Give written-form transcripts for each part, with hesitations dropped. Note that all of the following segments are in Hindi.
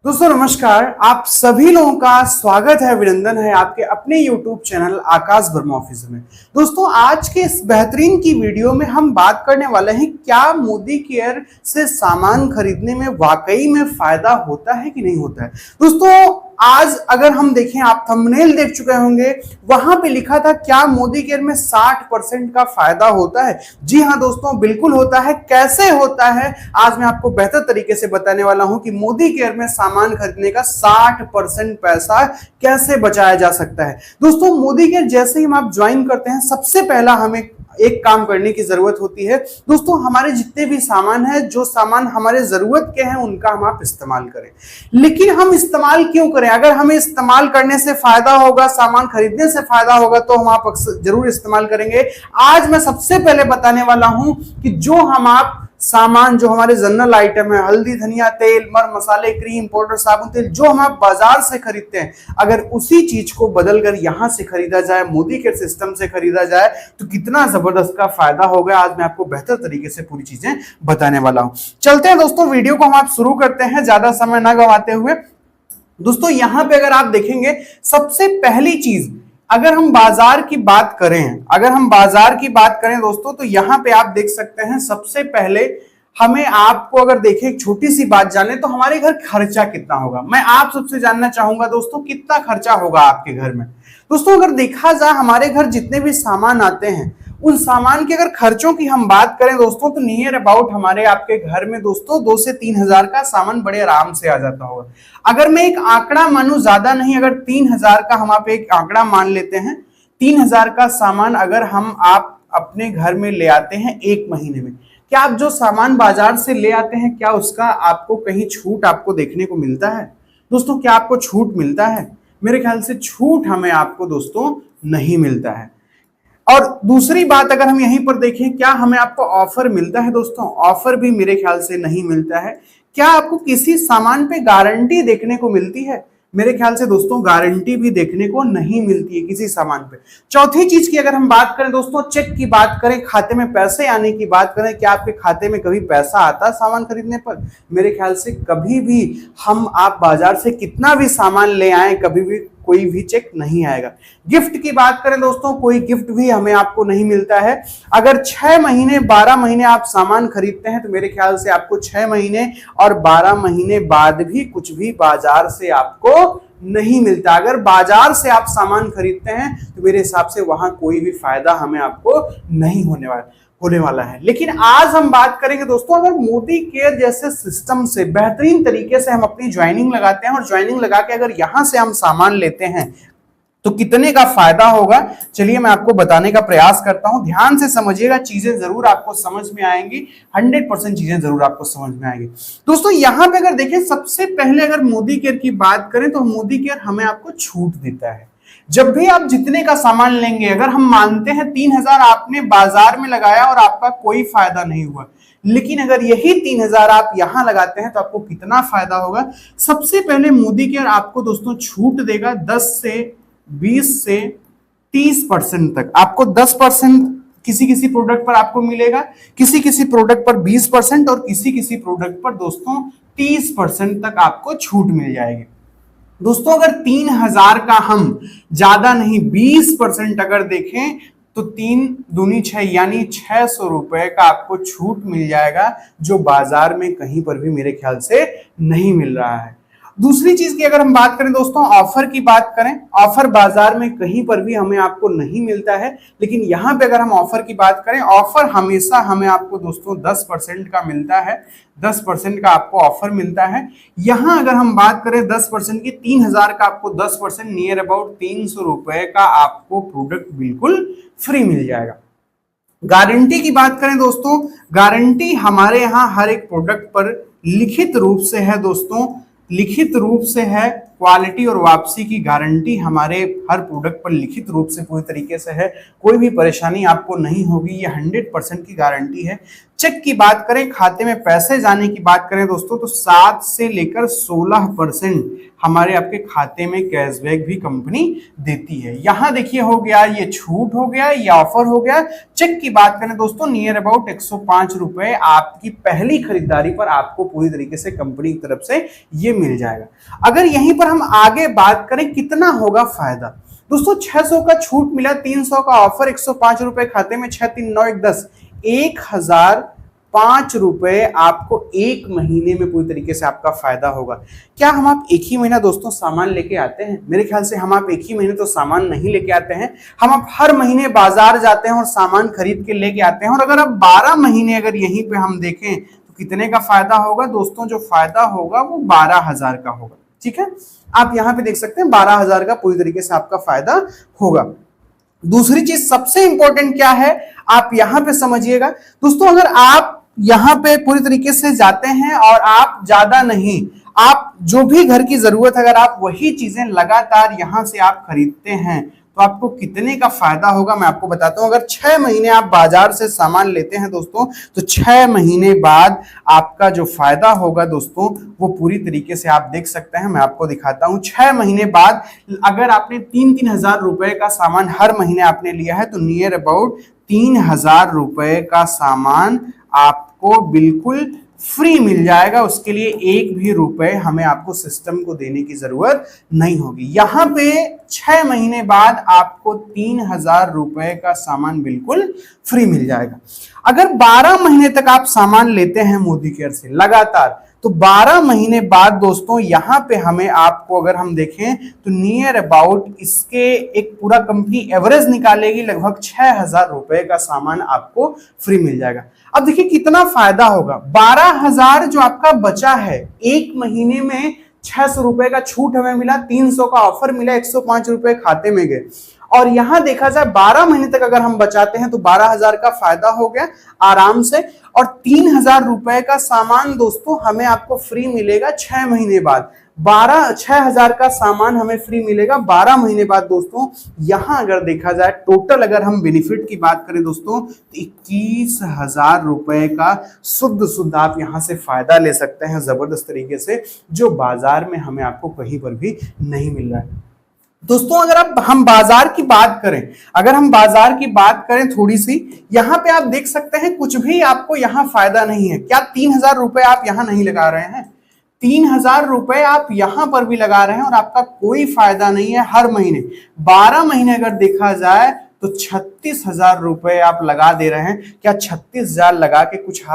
दोस्तों नमस्कार। आप सभी लोगों का स्वागत है, अभिनंदन है आपके अपने YouTube चैनल आकाश वर्मा ऑफिस में। दोस्तों आज के इस बेहतरीन की वीडियो में हम बात करने वाले हैं क्या मोदी केयर से सामान खरीदने में वाकई में फायदा होता है कि नहीं होता है। दोस्तों आज अगर हम देखें, आप थंबनेल देख चुके होंगे, वहां पे लिखा था क्या मोदी केयर में 60% का फायदा होता है। जी हाँ दोस्तों, बिल्कुल होता है। कैसे होता है आज मैं आपको बेहतर तरीके से बताने वाला हूं कि मोदी केयर में सामान खरीदने का 60% पैसा कैसे बचाया जा सकता है। दोस्तों मोदी केयर जैसे ही हम आप ज्वाइन करते हैं, सबसे पहला हमें एक काम करने की जरूरत होती है। दोस्तों हमारे जितने भी सामान है, जो सामान हमारे जरूरत के हैं, उनका हम आप इस्तेमाल करें। लेकिन हम इस्तेमाल क्यों करें? अगर हमें इस्तेमाल करने से फायदा होगा, सामान खरीदने से फायदा होगा, तो हम आप जरूर इस्तेमाल करेंगे। आज मैं सबसे पहले बताने वाला हूं कि जो हम आप सामान, जो हमारे जनरल आइटम है, हल्दी, धनिया, तेल, मर मसाले, क्रीम पाउडर, साबुन तेल, जो हम आप बाजार से खरीदते हैं, अगर उसी चीज को बदलकर यहां से खरीदा जाए, मोदी केयर सिस्टम से खरीदा जाए, तो कितना जबरदस्त का फायदा होगा। आज मैं आपको बेहतर तरीके से पूरी चीजें बताने वाला हूं। चलते हैं दोस्तों, वीडियो को हम आप शुरू करते हैं ज्यादा समय ना गंवाते हुए। दोस्तों यहां पे अगर आप देखेंगे, सबसे पहली चीज, अगर हम बाजार की बात करें दोस्तों, तो यहां पे आप देख सकते हैं, सबसे पहले हमें आपको अगर देखें, एक छोटी सी बात जाने तो हमारे घर खर्चा कितना होगा। मैं आप सबसे जानना चाहूंगा दोस्तों, कितना खर्चा होगा आपके घर में। दोस्तों अगर देखा जाए, हमारे घर जितने भी सामान आते हैं, उन सामान के अगर खर्चों की हम बात करें दोस्तों, तो नियर अबाउट हमारे आपके घर में दोस्तों 2 से 3 हजार का सामान बड़े आराम से आ जाता होगा। अगर मैं एक आंकड़ा मानूं, ज्यादा नहीं, अगर 3,000 का हम आप एक आंकड़ा मान लेते हैं, 3,000 का सामान अगर हम आप अपने घर में ले आते हैं एक महीने में, क्या आप जो सामान बाजार से ले आते हैं, क्या उसका आपको कहीं छूट आपको देखने को मिलता है? दोस्तों क्या आपको छूट मिलता है? मेरे ख्याल से छूट हमें आपको दोस्तों नहीं मिलता है। और दूसरी बात अगर हम यहीं पर देखें, क्या हमें आपको ऑफर मिलता है? दोस्तों ऑफर भी मेरे ख्याल से नहीं मिलता है। क्या आपको किसी सामान पे गारंटी देखने को मिलती है? मेरे ख्याल से दोस्तों गारंटी भी देखने को नहीं मिलती है किसी सामान पे। चौथी चीज की अगर हम बात करें दोस्तों, चेक की बात करें, खाते में पैसे आने की बात करें, क्या आपके खाते में कभी पैसा आता है सामान खरीदने पर? मेरे ख्याल से कभी भी हम आप बाजार से कितना भी सामान ले आए, कभी भी कोई भी चेक नहीं आएगा। गिफ्ट की बात करें दोस्तों, कोई गिफ्ट भी हमें आपको नहीं मिलता है। अगर 6 महीने 12 महीने आप सामान खरीदते हैं, तो मेरे ख्याल से आपको 6 महीने और 12 महीने बाद भी कुछ भी बाजार से आपको नहीं मिलता। अगर बाजार से आप सामान खरीदते हैं, तो मेरे हिसाब से वहां कोई भी फायदा हमें आपको नहीं होने वाला है। लेकिन आज हम बात करेंगे दोस्तों, अगर मोदी केयर जैसे सिस्टम से बेहतरीन तरीके से हम अपनी ज्वाइनिंग लगाते हैं, और ज्वाइनिंग लगा के अगर यहां से हम सामान लेते हैं, तो कितने का फायदा होगा। चलिए मैं आपको बताने का प्रयास करता हूं। ध्यान से समझिएगा, चीजें जरूर आपको समझ में आएंगी, 100% चीजें जरूर आपको समझ में आएंगी। दोस्तों यहां पे अगर देखें, सबसे पहले अगर मोदी केयर की बात करें, तो मोदी केयर हमें आपको छूट देता है। जब भी आप जितने का सामान लेंगे, अगर हम मानते हैं 3,000 आपने बाजार में लगाया और आपका कोई फायदा नहीं हुआ, लेकिन अगर यही 3,000 आप यहां लगाते हैं, तो आपको कितना फायदा होगा। सबसे पहले मोदी केयर आपको दोस्तों छूट देगा 10 से 20 से 30% तक। आपको 10% किसी किसी प्रोडक्ट पर आपको मिलेगा, किसी किसी प्रोडक्ट पर 20% और किसी किसी प्रोडक्ट पर दोस्तों 30% तक आपको छूट मिल जाएगी। दोस्तों अगर 3,000 का हम ज्यादा नहीं 20% अगर देखें, तो 3 दूनी 6 यानी 600 रुपए का आपको छूट मिल जाएगा, जो बाजार में कहीं पर भी मेरे ख्याल से नहीं मिल रहा है। दूसरी चीज की अगर हम बात करें दोस्तों, ऑफर की बात करें, ऑफर बाजार में कहीं पर भी हमें आपको नहीं मिलता है। लेकिन यहां पे अगर हम ऑफर की बात करें, ऑफर हमेशा हमें आपको दोस्तों 10% का मिलता है, 10% का आपको ऑफर मिलता है। यहां अगर हम बात करें 10% की, 3,000 का आपको 10% नियर अबाउट 300 रुपए का आपको प्रोडक्ट बिल्कुल फ्री मिल जाएगा। गारंटी की बात करें दोस्तों, गारंटी हमारे यहाँ हर एक प्रोडक्ट पर लिखित रूप से है दोस्तों, लिखित रूप से है, क्वालिटी और वापसी की गारंटी हमारे हर प्रोडक्ट पर लिखित रूप से पूरी तरीके से है, कोई भी परेशानी आपको नहीं होगी, ये 100% की गारंटी है। चेक की बात करें, खाते में पैसे जाने की बात करें दोस्तों, तो 7 से लेकर 16% हमारे आपके खाते में कैशबैक भी कंपनी देती है। यहां देखिए हो गया, ये छूट हो गया, ये ऑफर हो गया। चेक की बात करें दोस्तों, नियर अबाउट 105 रुपए आपकी पहली खरीदारी पर आपको पूरी तरीके से कंपनी की तरफ से ये मिल जाएगा। अगर यहीं पर हम आगे बात करें कितना होगा फायदा, दोस्तों 600 का छूट मिला, 300 का ऑफर, 105 रुपए खाते में, 6 3 9 1 10, 1005 रुपए आपको एक महीने में पूरी तरीके से आपका फायदा होगा। क्या हम आप एक ही महीना दोस्तों सामान लेके आते हैं? मेरे ख्याल से हम आप एक ही महीने तो सामान नहीं लेके आते हैं, हम आप हर महीने बाजार जाते हैं और सामान खरीद के लेके आते हैं। और अगर अब 12 महीने अगर यहीं पे हम देखें तो कितने का फायदा होगा दोस्तों? जो फायदा होगा वो 12,000 का होगा। ठीक है, आप यहां पे देख सकते हैं 12,000 का पूरी तरीके से आपका फायदा होगा। दूसरी चीज सबसे इंपॉर्टेंट क्या है, आप यहां पे समझिएगा दोस्तों, अगर आप यहां पे पूरी तरीके से जाते हैं और आप ज्यादा नहीं, आप जो भी घर की जरूरत है, अगर आप वही चीजें लगातार यहां से आप खरीदते हैं तो आपको कितने का फायदा होगा मैं आपको बताता हूं। अगर 6 महीने आप बाजार से सामान लेते हैं दोस्तों, तो 6 महीने बाद आपका जो फायदा होगा दोस्तों वो पूरी तरीके से आप देख सकते हैं, मैं आपको दिखाता हूं। 6 महीने बाद अगर आपने 3-3 हजार रुपए का सामान हर महीने आपने लिया है तो नियर अबाउट 3,000 रुपए का सामान आपको बिल्कुल फ्री मिल जाएगा। उसके लिए एक भी रुपए हमें आपको सिस्टम को देने की जरूरत नहीं होगी। यहां पे 6 महीने बाद आपको 3,000 रुपए का सामान बिल्कुल फ्री मिल जाएगा। अगर 12 महीने तक आप सामान लेते हैं मोदी केयर से लगातार, तो 12 महीने बाद दोस्तों यहां पे हमें आपको अगर हम देखें तो नियर अबाउट इसके एक पूरा कंपनी एवरेज निकालेगी, लगभग 6,000 रुपए का सामान आपको फ्री मिल जाएगा। अब देखिए कितना फायदा होगा, 12,000 जो आपका बचा है, एक महीने में 600 रुपए का छूट हमें मिला, 300 का ऑफर मिला, 105 रुपए खाते में गए। और यहां देखा जाए 12 महीने तक अगर हम बचाते हैं तो 12,000 का फायदा हो गया आराम से। और 3,000 रुपए का सामान दोस्तों हमें आपको फ्री मिलेगा 6 महीने बाद। 6,000 का सामान हमें फ्री मिलेगा 12 महीने बाद दोस्तों। यहां अगर देखा जाए टोटल अगर हम बेनिफिट की बात करें दोस्तों, तो 21,000 रुपए का शुद्ध आप यहां से फायदा ले सकते हैं जबरदस्त तरीके से, जो बाजार में हमें आपको कहीं पर भी नहीं मिल रहा है दोस्तों। अगर अब हम बाजार की बात करें, अगर हम बाजार की बात करें थोड़ी सी, यहां पे आप देख सकते हैं कुछ भी आपको यहां फायदा नहीं है। क्या 3,000 रुपए आप यहां नहीं लगा रहे हैं? 3,000 रुपए आप यहां पर भी लगा रहे हैं और आपका कोई फायदा नहीं है हर महीने। 12 महीने अगर देखा जाए तो 36,000 रुपए आप लगा दे रहे हैं। क्या 36,000 लगा के कुछ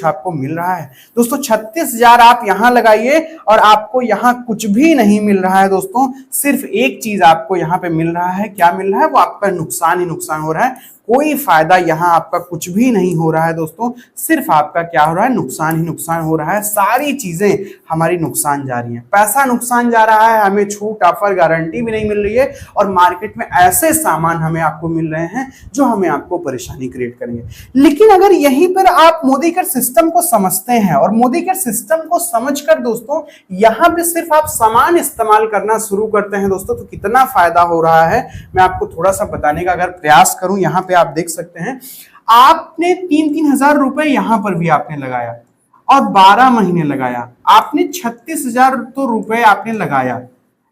आपको मिल रहा है दोस्तों? 36,000 आप यहां लगाइए और आपको यहां कुछ भी नहीं मिल रहा है दोस्तों। सिर्फ एक चीज आपको यहां पे मिल रहा है, क्या मिल रहा है? वो आपका नुकसान ही नुकसान हो रहा है। कोई फायदा यहां आपका कुछ भी नहीं हो रहा है दोस्तों, सिर्फ आपका क्या हो रहा है? नुकसान ही नुकसान हो रहा है। सारी चीजें हमारी नुकसान जा रही हैं, पैसा नुकसान जा रहा है, हमें छूट ऑफर गारंटी भी नहीं मिल रही है, और मार्केट में ऐसे सामान हमें आपको मिल रहे हैं जो हमें आपको परेशानी क्रिएट करेंगे। लेकिन अगर यहीं पर आप मोदी केयर सिस्टम को समझते हैं और मोदी केयर सिस्टम को समझकर दोस्तों यहां पे सिर्फ आप सामान इस्तेमाल करना शुरू करते हैं दोस्तों, तो कितना फायदा हो रहा है मैं आपको थोड़ा सा बताने का अगर प्रयास करूं। यहां पे आप देख सकते हैं, आपने 3-3 हजार रुपए यहां पर भी आपने लगाया और 12 महीने लगाया, आपने 36,000 तो रुपए आपने लगाया,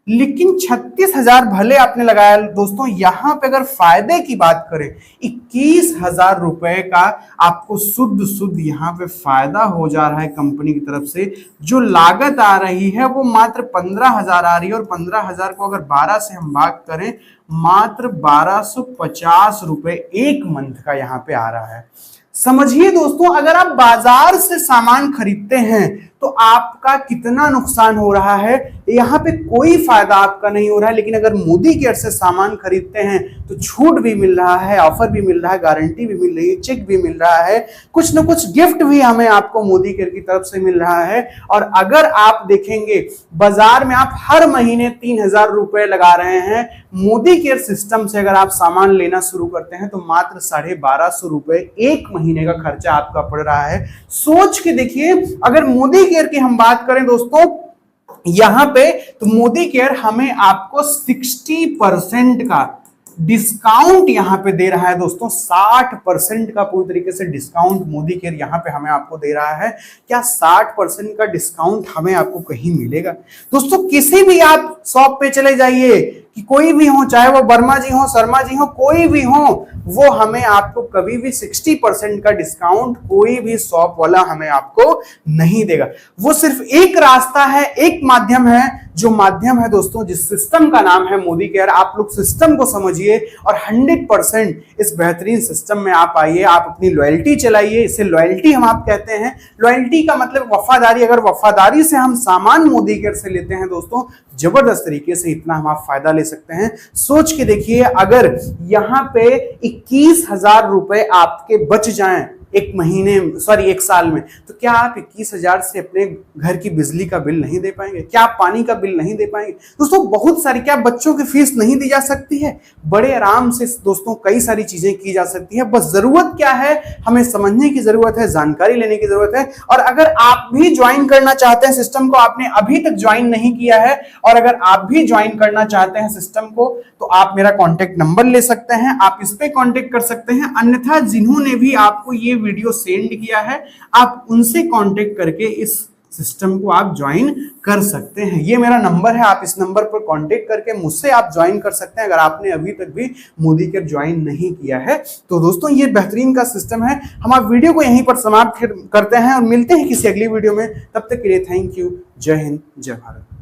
लेकिन 36,000 भले आपने लगाया दोस्तों, यहां पे अगर फायदे की बात करें 21,000 रुपए का आपको शुद्ध यहां पे फायदा हो जा रहा है कंपनी की तरफ से। जो लागत आ रही है वो मात्र 15,000 आ रही है, और 15,000 को अगर 12 से हम भाग करें, मात्र 1250 रुपए एक मंथ का यहां पे आ रहा है। समझिए दोस्तों, अगर आप बाजार से सामान खरीदते हैं तो आपका कितना नुकसान हो रहा है, यहां पे कोई फायदा आपका नहीं हो रहा है। लेकिन अगर मोदी केयर से सामान खरीदते हैं तो छूट भी मिल रहा है, ऑफर भी मिल रहा है, गारंटी भी मिल रही है, चेक भी मिल रहा है, कुछ ना कुछ गिफ्ट भी हमें आपको मोदी केयर की तरफ से मिल रहा है। और अगर आप देखेंगे बाजार में आप हर महीने 3,000 रुपए लगा रहे हैं, मोदी केयर सिस्टम से अगर आप सामान लेना शुरू करते हैं तो मात्र 1,250 रुपए एक महीने का खर्चा आपका पड़ रहा है। सोच के देखिए, अगर मोदी केयर की हम बात करें दोस्तों, यहां पे तो मोदी केयर हमें आपको 60% का डिस्काउंट यहां पे दे रहा है दोस्तों। 60% का पूरी तरीके से डिस्काउंट मोदी केयर यहां पे हमें आपको दे रहा है। क्या 60% का डिस्काउंट हमें आपको कहीं मिलेगा? दोस्तों किसी भी आप शॉप पे चले जाइए, कि कोई भी हो, चाहे वो वर्मा जी हो, शर्मा जी हो, कोई भी हो, वो हमें आपको कभी भी 60% का डिस्काउंट कोई भी शॉप वाला हमें आपको नहीं देगा। वो सिर्फ एक रास्ता है, एक माध्यम है, जो माध्यम है दोस्तों जिस सिस्टम का नाम है मोदी केयर। आप लोग सिस्टम को समझिए और 100% इस बेहतरीन सिस्टम में आप आइए, आप अपनी लॉयल्टी चलाइए। इसे लॉयल्टी हम आप कहते हैं। लॉयल्टी का मतलब वफादारी। अगर वफादारी से हम सामान मोदी केयर से लेते हैं दोस्तों, जबरदस्त तरीके से इतना हम आप फायदा ले सकते हैं। सोच के देखिए, अगर यहां पे 21,000 रुपए आपके बच जाएं एक साल में, तो क्या आप 21,000 से अपने घर की बिजली का बिल नहीं दे पाएंगे? क्या आप पानी का बिल नहीं दे पाएंगे? दोस्तों बहुत सारी, क्या बच्चों की फीस नहीं दी जा सकती है? बड़े आराम से दोस्तों कई सारी चीजें की जा सकती है। बस जरूरत क्या है, हमें समझने की जरूरत है, जानकारी लेने की जरूरत है। और अगर आप भी ज्वाइन करना चाहते हैं सिस्टम को, आपने अभी तक ज्वाइन नहीं किया है, और अगर आप भी ज्वाइन करना चाहते हैं सिस्टम को, तो आप मेरा कॉन्टेक्ट नंबर ले सकते हैं, आप इस पे कॉन्टेक्ट कर सकते हैं। अन्यथा जिन्होंने भी आपको ये वीडियो सेंड किया है, आप उनसे कांटेक्ट करके इस सिस्टम को आप ज्वाइन कर सकते हैं। ये मेरा नंबर है, आप इस नंबर पर कांटेक्ट करके मुझसे आप ज्वाइन कर सकते हैं, अगर आपने अभी तक भी मोदी केयर ज्वाइन नहीं किया है तो। दोस्तों ये बेहतरीन का सिस्टम है। हम आप वीडियो को यहीं पर समाप्त करते हैं और मिलते हैं किसी अगली वीडियो में। तब तक के लिए थैंक यू। जय हिंद, जय भारत।